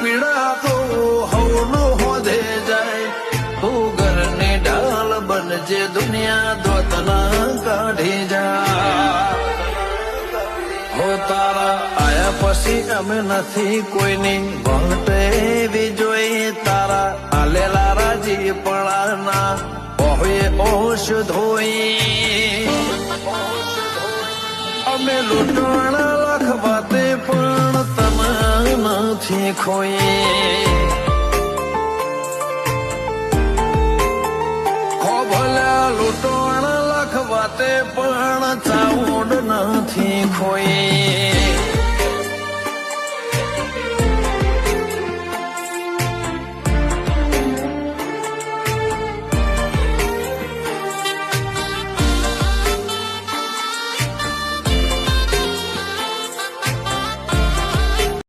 પીડા તો હવનો હોદે જાય તું ઘરની ઢાલ બનજે દુનિયા દોતના કાઢી જા હો તારા આયા પછી અમે નથી કોઈની ભંગટે એવી જોઈ તારા આલેલા રાજી પળાના ઓહે ઓશ ધોઈ અમે લૂંટવાણા લાખ વાતે પણ તને નથી ખોઈ હો ભલ્યા લૂંટવાણા લાખ વાતે પણ ચાઉડ નથી ખોઈ